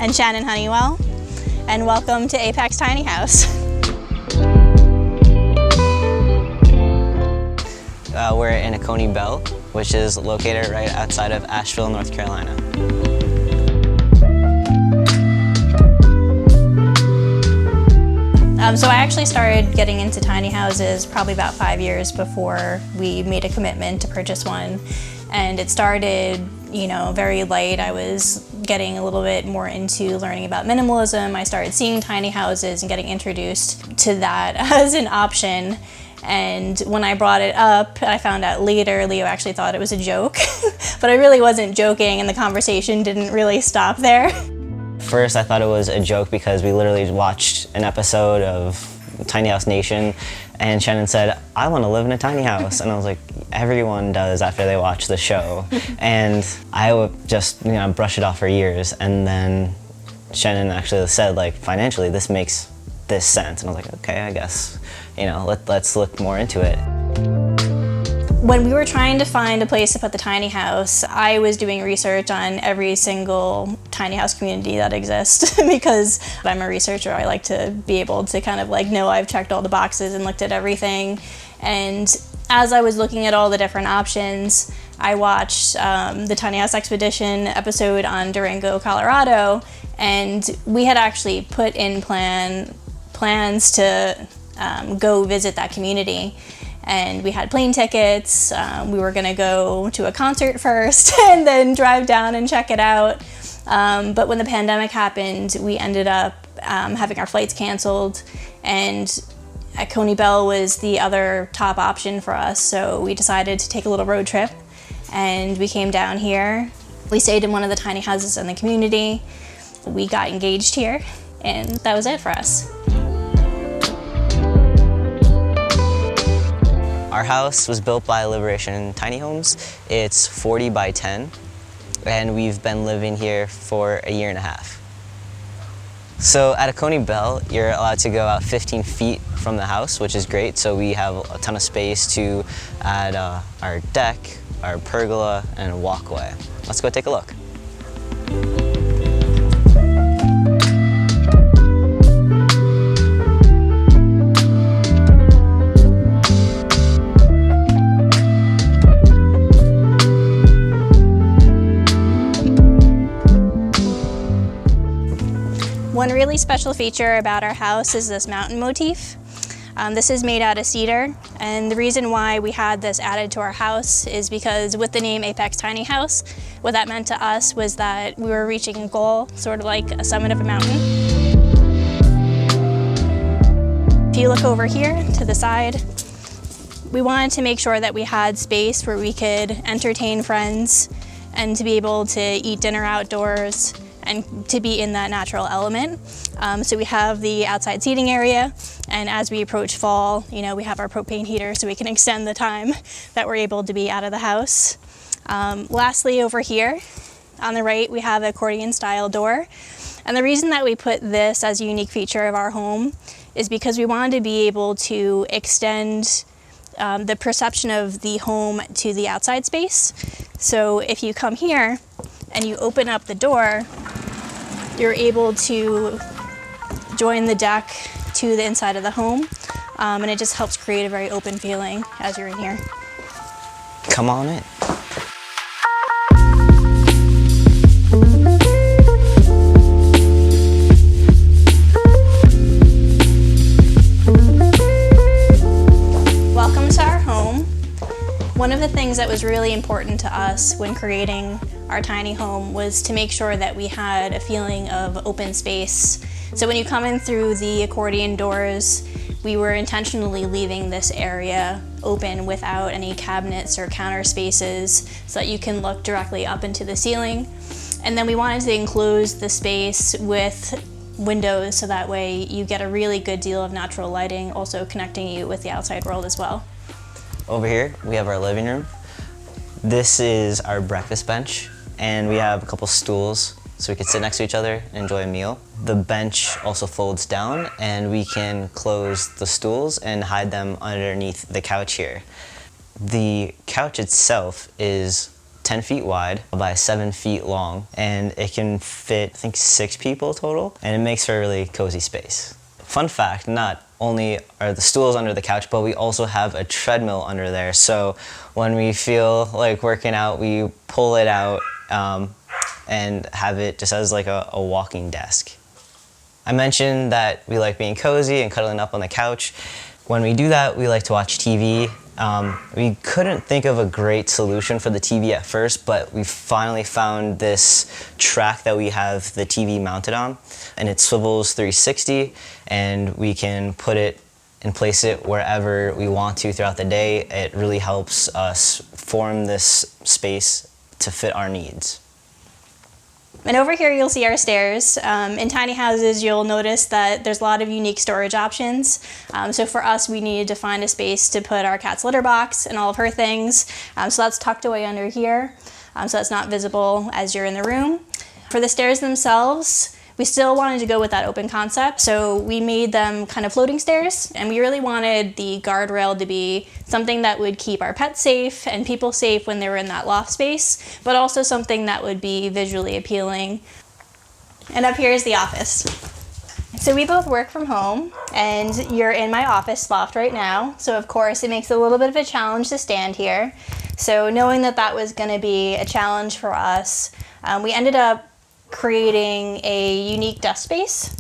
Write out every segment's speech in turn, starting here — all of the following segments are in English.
and Shannon Honeywell, and welcome to Apex Tiny House. We're in cont'd, which is located right outside of Asheville, North Carolina. So I actually started getting into tiny houses probably about 5 years before we made a commitment to purchase one. And it started, very light. I was getting a little bit more into learning about minimalism. I started seeing tiny houses and getting introduced to that as an option. And when I brought it up, I found out later Leo actually thought it was a joke, but I really wasn't joking, and the conversation didn't really stop there. First, I thought it was a joke because we literally watched an episode of Tiny House Nation, and Shannon said, "I want to live in a tiny house." And I was like, everyone does after they watch the show. And I would just, brush it off for years. And then Shannon actually said, financially, this makes this sense. And I was like, okay, I guess, let's look more into it. When we were trying to find a place to put the tiny house, I was doing research on every single tiny house community that exists because I'm a researcher. I like to be able to kind of know I've checked all the boxes and looked at everything. And as I was looking at all the different options, I watched the Tiny House Expedition episode on Durango, Colorado, and we had actually put in plans to go visit that community. And we had plane tickets. We were gonna go to a concert first and then drive down and check it out. But when the pandemic happened, we ended up having our flights canceled, and cont'd was the other top option for us. So we decided to take a little road trip, and we came down here. We stayed in one of the tiny houses in the community. We got engaged here, and that was it for us. Our house was built by Liberation Tiny Homes. It's 40 by 10, and we've been living here for a year and a half. So at a cont'd, you're allowed to go out 15 feet from the house, which is great. So we have a ton of space to add our deck, our pergola, and a walkway. Let's go take a look. One really special feature about our house is this mountain motif. This is made out of cedar, and the reason why we had this added to our house is because with the name Apex Tiny House, what that meant to us was that we were reaching a goal, sort of like a summit of a mountain. If you look over here to the side, we wanted to make sure that we had space where we could entertain friends and to be able to eat dinner outdoors and to be in that natural element. So we have the outside seating area, and as we approach fall, we have our propane heater so we can extend the time that we're able to be out of the house. Lastly, over here on the right, we have an accordion style door. And the reason that we put this as a unique feature of our home is because we wanted to be able to extend the perception of the home to the outside space. So if you come here and you open up the door, you're able to join the deck to the inside of the home, and it just helps create a very open feeling as you're in here. Come on in. Welcome to our home. One of the things that was really important to us when creating our tiny home was to make sure that we had a feeling of open space. So when you come in through the accordion doors, we were intentionally leaving this area open without any cabinets or counter spaces so that you can look directly up into the ceiling. And then we wanted to enclose the space with windows so that way you get a really good deal of natural lighting, also connecting you with the outside world as well. Over here, we have our living room. This is our breakfast bench, and we have a couple stools so we can sit next to each other and enjoy a meal. The bench also folds down, and we can close the stools and hide them underneath the couch here. The couch itself is 10 feet wide by 7 feet long, and it can fit, I think, 6 people total, and it makes for a really cozy space. Fun fact, not only are the stools under the couch, but we also have a treadmill under there, so when we feel like working out, we pull it out and have it just as like a walking desk. I mentioned that we like being cozy and cuddling up on the couch. When we do that, we like to watch TV. We couldn't think of a great solution for the TV at first, but we finally found this track that we have the TV mounted on, and it swivels 360, and we can put it and place it wherever we want to throughout the day. It really helps us form this space to fit our needs. And over here you'll see our stairs. In tiny houses you'll notice that there's a lot of unique storage options. So for us we needed to find a space to put our cat's litter box and all of her things. So that's tucked away under here, so that's not visible as you're in the room. For the stairs themselves, we still wanted to go with that open concept, so we made them kind of floating stairs, and we really wanted the guardrail to be something that would keep our pets safe and people safe when they were in that loft space, but also something that would be visually appealing. And up here is the office. So we both work from home, and you're in my office loft right now, so of course it makes it a little bit of a challenge to stand here. So knowing that that was going to be a challenge for us, we ended up creating a unique desk space.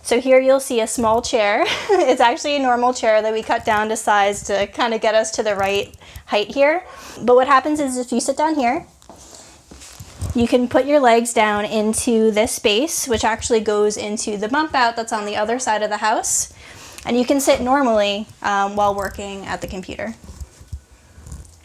So here you'll see a small chair. It's actually a normal chair that we cut down to size to kind of get us to the right height here. But what happens is if you sit down here, you can put your legs down into this space, which actually goes into the bump out that's on the other side of the house. And you can sit normally while working at the computer.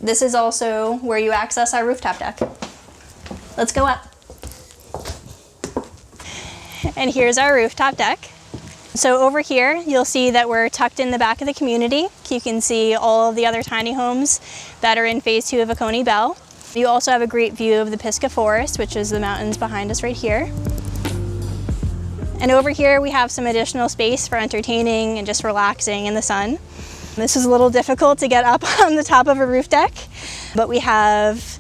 This is also where you access our rooftop deck. Let's go up. And here's our rooftop deck. So over here, you'll see that we're tucked in the back of the community. You can see all of the other tiny homes that are in phase 2 of Coney Bell. You also have a great view of the Pisgah Forest, which is the mountains behind us right here. And over here, we have some additional space for entertaining and just relaxing in the sun. This is a little difficult to get up on the top of a roof deck, but we have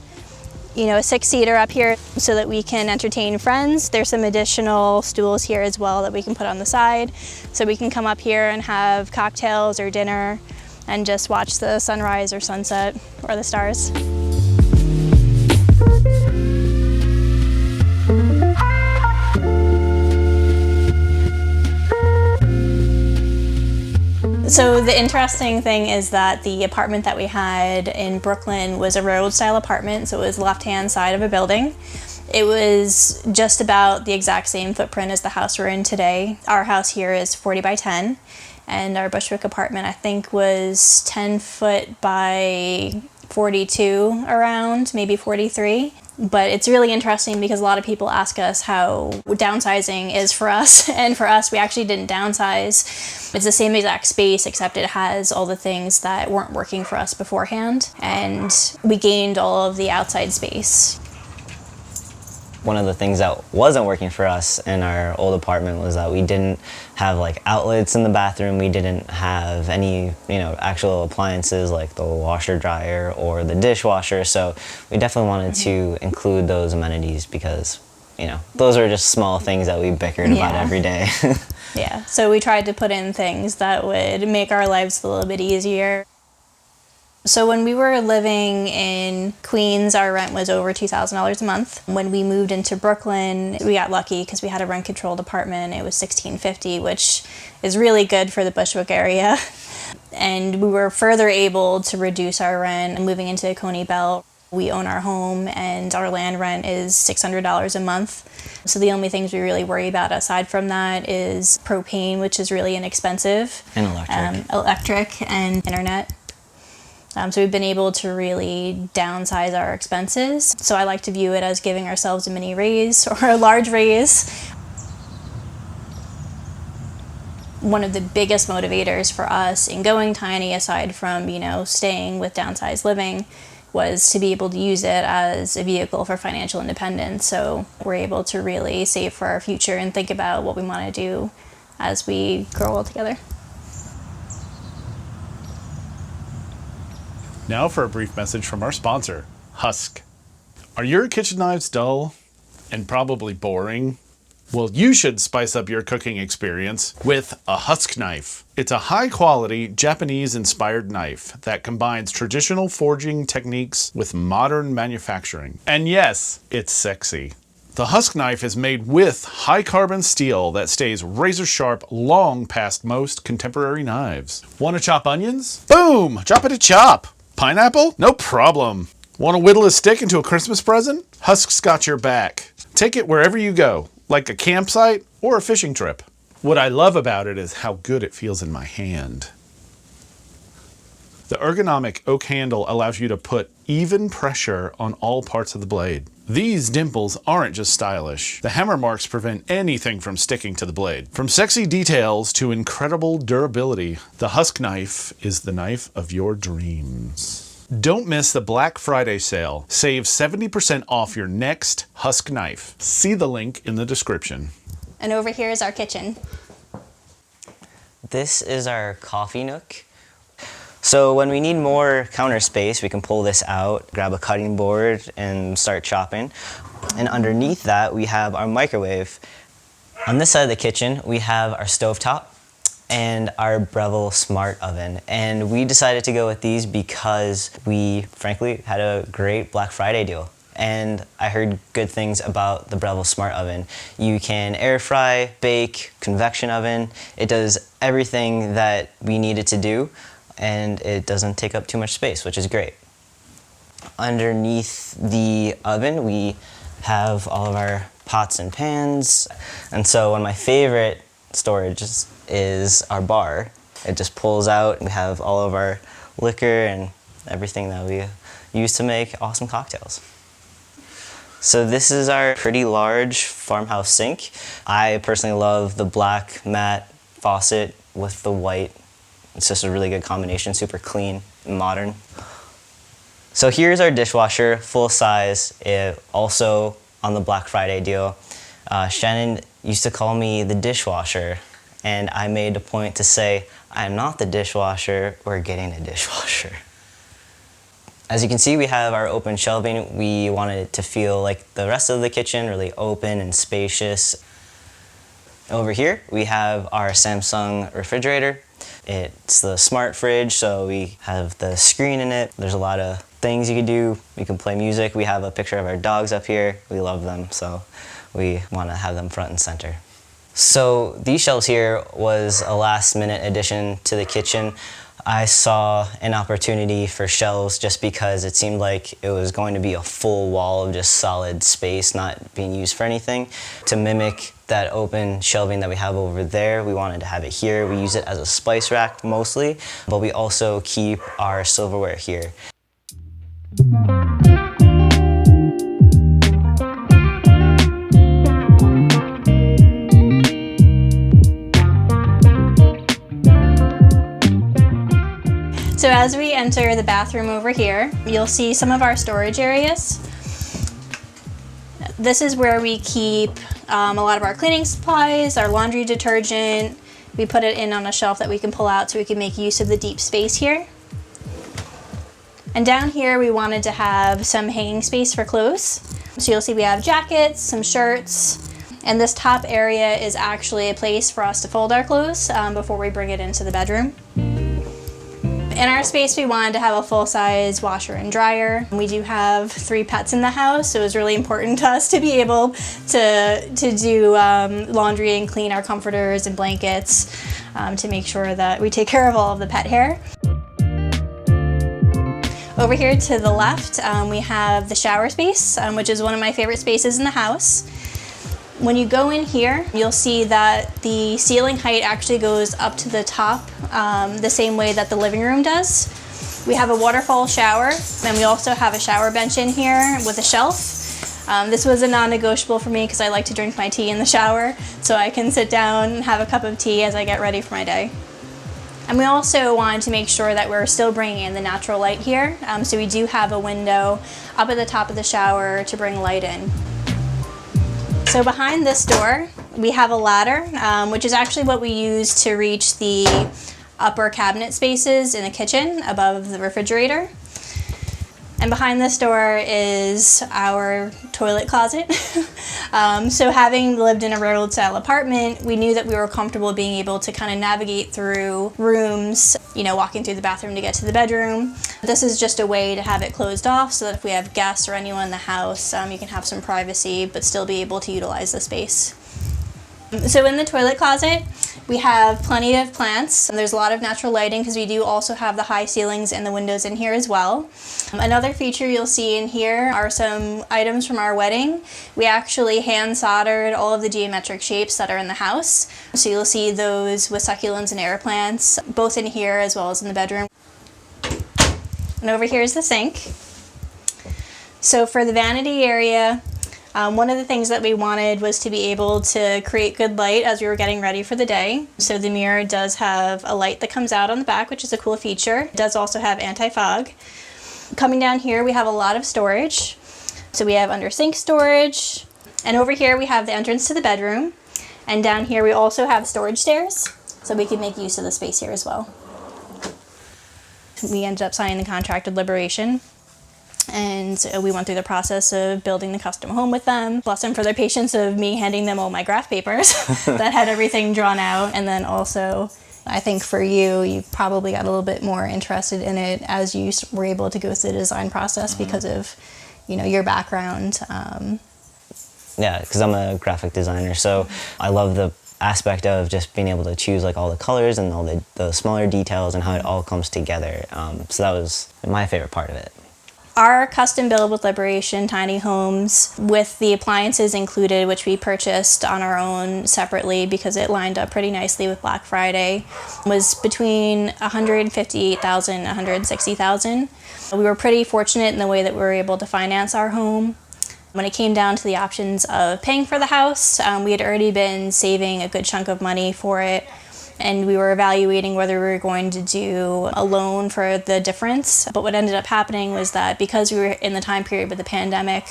a 6-seater up here so that we can entertain friends. There's some additional stools here as well that we can put on the side, so we can come up here and have cocktails or dinner and just watch the sunrise or sunset or the stars. So the interesting thing is that the apartment that we had in Brooklyn was a railroad style apartment, so it was left-hand side of a building. It was just about the exact same footprint as the house we're in today. Our house here is 40 by 10, and our Bushwick apartment I think was 10 foot by 42 around, maybe 43. But it's really interesting because a lot of people ask us how downsizing is for us, and for us we actually didn't downsize. It's the same exact space except it has all the things that weren't working for us beforehand, and we gained all of the outside space. One of the things that wasn't working for us in our old apartment was that we didn't have like outlets in the bathroom. We didn't have any, actual appliances like the washer dryer or the dishwasher. So we definitely wanted to include those amenities because, those are just small things that we bickered about every day. Yeah, so we tried to put in things that would make our lives a little bit easier. So when we were living in Queens, our rent was over $2,000 a month. When we moved into Brooklyn, we got lucky because we had a rent-controlled apartment. It was $1,650, which is really good for the Bushwick area. And we were further able to reduce our rent. Moving into Coney Bell, we own our home and our land rent is $600 a month. So the only things we really worry about aside from that is propane, which is really inexpensive. And electric. Electric and internet. So we've been able to really downsize our expenses. So I like to view it as giving ourselves a mini raise or a large raise. One of the biggest motivators for us in going tiny, aside from, staying with downsized living, was to be able to use it as a vehicle for financial independence. So we're able to really save for our future and think about what we want to do as we grow old together. Now for a brief message from our sponsor, Husk. Are your kitchen knives dull and probably boring? Well, you should spice up your cooking experience with a husk knife. It's a high-quality, Japanese-inspired knife that combines traditional forging techniques with modern manufacturing. And yes, it's sexy. The husk knife is made with high-carbon steel that stays razor-sharp long past most contemporary knives. Want to chop onions? Boom! Chop it a chop! Pineapple? No problem. Want to whittle a stick into a Christmas present? Husk's got your back. Take it wherever you go, like a campsite or a fishing trip. What I love about it is how good it feels in my hand. The ergonomic oak handle allows you to put even pressure on all parts of the blade. These dimples aren't just stylish. The hammer marks prevent anything from sticking to the blade. From sexy details to incredible durability, the husk knife is the knife of your dreams. Don't miss the Black Friday sale. Save 70% off your next husk knife. See the link in the description. And over here is our kitchen. This is our coffee nook. So when we need more counter space, we can pull this out, grab a cutting board, and start chopping. And underneath that, we have our microwave. On this side of the kitchen, we have our stovetop and our Breville Smart Oven. And we decided to go with these because we, frankly, had a great Black Friday deal. And I heard good things about the Breville Smart Oven. You can air fry, bake, convection oven. It does everything that we needed to do, and it doesn't take up too much space, which is great. Underneath the oven, we have all of our pots and pans. And so one of my favorite storage is our bar. It just pulls out. We have all of our liquor and everything that we use to make awesome cocktails. So this is our pretty large farmhouse sink. I personally love the black matte faucet with the white. It's just a really good combination, super clean and modern. So here's our dishwasher, full size, also on the Black Friday deal. Shannon used to call me the dishwasher, and I made a point to say, I'm not the dishwasher, we're getting a dishwasher. As you can see, we have our open shelving. We wanted it to feel like the rest of the kitchen, really open and spacious. Over here, we have our Samsung refrigerator. It's the smart fridge, so we have the screen in it. There's a lot of things you can do. You can play music. We have a picture of our dogs up here. We love them, so we want to have them front and center. So these shelves here was a last-minute addition to the kitchen. I saw an opportunity for shelves just because it seemed like it was going to be a full wall of just solid space not being used for anything. To mimic that open shelving that we have over there, we wanted to have it here. We use it as a spice rack mostly, but we also keep our silverware here. So as we enter the bathroom over here, you'll see some of our storage areas. This is where we keep a lot of our cleaning supplies, our laundry detergent. We put it in on a shelf that we can pull out so we can make use of the deep space here. And down here we wanted to have some hanging space for clothes. So you'll see we have jackets, some shirts, and this top area is actually a place for us to fold our clothes before we bring it into the bedroom. In our space, we wanted to have a full-size washer and dryer. We do have 3 pets in the house, so it was really important to us to be able to do laundry and clean our comforters and blankets to make sure that we take care of all of the pet hair. Over here to the left, we have the shower space, which is one of my favorite spaces in the house. When you go in here, you'll see that the ceiling height actually goes up to the top the same way that the living room does. We have a waterfall shower, and we also have a shower bench in here with a shelf. This was a non-negotiable for me because I like to drink my tea in the shower, so I can sit down and have a cup of tea as I get ready for my day. And we also wanted to make sure that we're still bringing in the natural light here, so we do have a window up at the top of the shower to bring light in. So behind this door, we have a ladder, which is actually what we use to reach the upper cabinet spaces in the kitchen above the refrigerator. And behind this door is our toilet closet. So having lived in a railroad style apartment, we knew that we were comfortable being able to kind of navigate through rooms, you know, walking through the bathroom to get to the bedroom. This is just a way to have it closed off so that if we have guests or anyone in the house, you can have some privacy but still be able to utilize the space. So in the toilet closet, we have plenty of plants. There's a lot of natural lighting because we do also have the high ceilings and the windows in here as well. Another feature you'll see in here are some items from our wedding. We actually hand soldered all of the geometric shapes that are in the house. So you'll see those with succulents and air plants, both in here as well as in the bedroom. And over here is the sink. So for the vanity area, one of the things that we wanted was to be able to create good light as we were getting ready for the day. So the mirror does have a light that comes out on the back, which is a cool feature. It does also have anti-fog. Coming down here, we have a lot of storage. So we have under sink storage, and over here we have the entrance to the bedroom. And down here we also have storage stairs, so we can make use of the space here as well. We ended up signing the contract with Liberation. And we went through the process of building the custom home with them. Bless them for their patience of me handing them all my graph papers that had everything drawn out. And then also, I think for you, you probably got a little bit more interested in it as you were able to go through the design process because of, you know, your background. Yeah, because I'm a graphic designer, so I love the aspect of just being able to choose like all the colors and all the smaller details and how it all comes together. So that was my favorite part of it. Our custom build with Liberation tiny homes with the appliances included, which we purchased on our own separately because it lined up pretty nicely with Black Friday, was between $158,000 and $160,000. We were pretty fortunate in the way that we were able to finance our home. When it came down to the options of paying for the house, we had already been saving a good chunk of money for it. And we were evaluating whether we were going to do a loan for the difference. But what ended up happening was that because we were in the time period with the pandemic,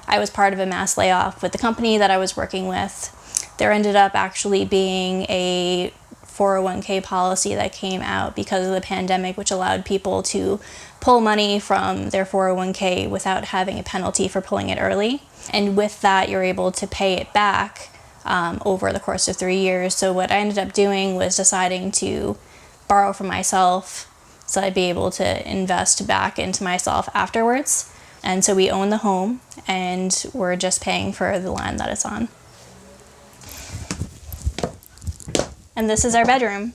I was part of a mass layoff with the company that I was working with. There ended up actually being a 401k policy that came out because of the pandemic, which allowed people to pull money from their 401k without having a penalty for pulling it early. And with that, you're able to pay it back over the course of 3 years. So what I ended up doing was deciding to borrow from myself so I'd be able to invest back into myself afterwards. And so we own the home and we're just paying for the land that it's on. And this is our bedroom.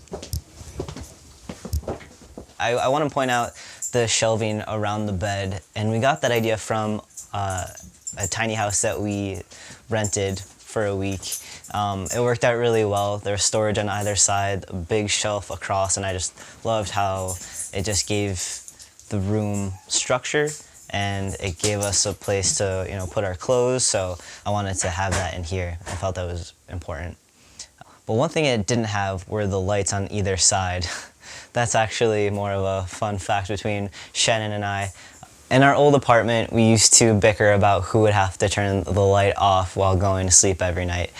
I want to point out the shelving around the bed, and we got that idea from a tiny house that we rented for a week. It worked out really well. There was storage on either side, a big shelf across, and I just loved how it just gave the room structure and it gave us a place to, you know, put our clothes. So I wanted to have that in here. I felt that was important. But one thing it didn't have were the lights on either side. That's actually more of a fun fact between Shannon and I. In our old apartment, we used to bicker about who would have to turn the light off while going to sleep every night.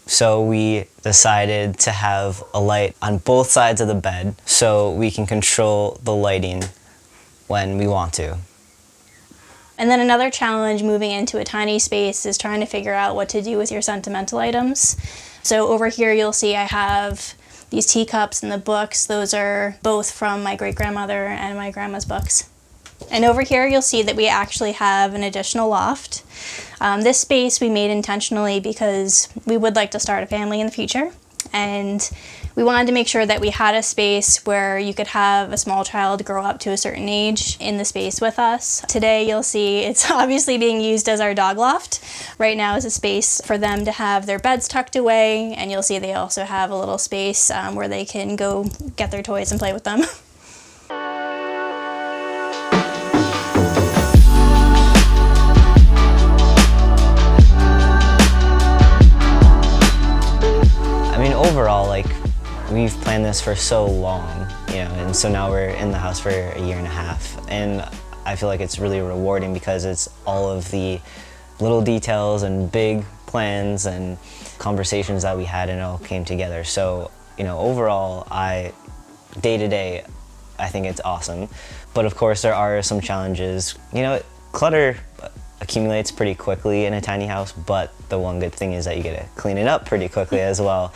So we decided to have a light on both sides of the bed so we can control the lighting when we want to. And then another challenge moving into a tiny space is trying to figure out what to do with your sentimental items. So over here you'll see I have these teacups and the books. Those are both from my great-grandmother and my grandma's books. And over here you'll see that we actually have an additional loft. This space we made intentionally because we would like to start a family in the future, and we wanted to make sure that we had a space where you could have a small child grow up to a certain age in the space with us. Today you'll see it's obviously being used as our dog loft. Right now is a space for them to have their beds tucked away, and you'll see they also have a little space where they can go get their toys and play with them. Overall, like, we've planned this for so long, you know, and so now we're in the house for a year and a half, and I feel like it's really rewarding because it's all of the little details and big plans and conversations that we had, and it all came together. So, you know, overall, day to day, I think it's awesome. But of course there are some challenges. You know, clutter accumulates pretty quickly in a tiny house, but the one good thing is that you get to clean it up pretty quickly as well.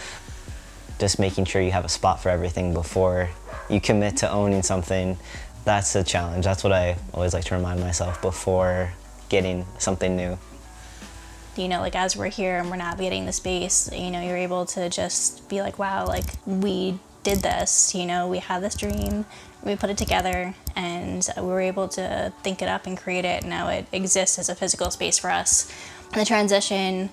Just making sure you have a spot for everything before you commit to owning something, that's a challenge. That's what I always like to remind myself before getting something new. You know, like as we're here and we're navigating the space, you know, you're able to just be like, wow, like we did this, you know, we had this dream, we put it together, and we were able to think it up and create it. Now it exists as a physical space for us. And the transition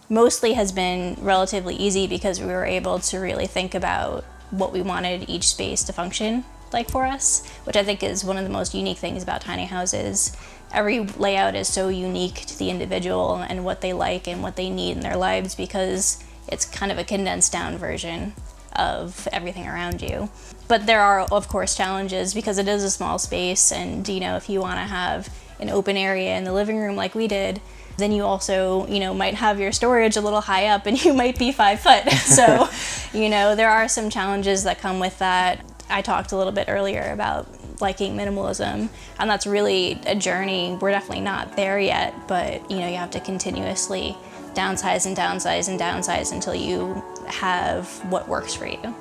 mostly has been relatively easy because we were able to really think about what we wanted each space to function like for us, which I think is one of the most unique things about tiny houses. Every layout is so unique to the individual and what they like and what they need in their lives, because it's kind of a condensed down version of everything around you. But there are, of course, challenges because it is a small space, and you know, if you want to have an open area in the living room like we did, then you also, you know, might have your storage a little high up and you might be 5 foot. So, you know, there are some challenges that come with that. I talked a little bit earlier about liking minimalism, and that's really a journey. We're definitely not there yet, but you know, you have to continuously downsize and downsize and downsize until you have what works for you.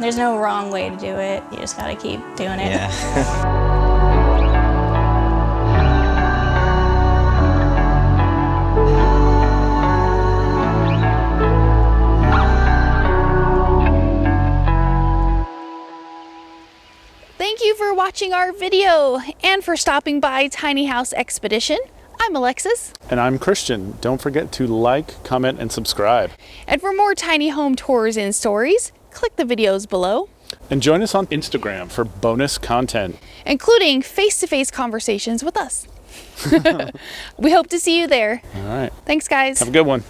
There's no wrong way to do it. You just gotta keep doing it. Yeah. Thank you for watching our video and for stopping by Tiny House Expedition. I'm Alexis. And I'm Christian. Don't forget to like, comment, and subscribe. And for more tiny home tours and stories, click the videos below. And join us on Instagram for bonus content, including face-to-face conversations with us. We hope to see you there. All right. Thanks, guys. Have a good one.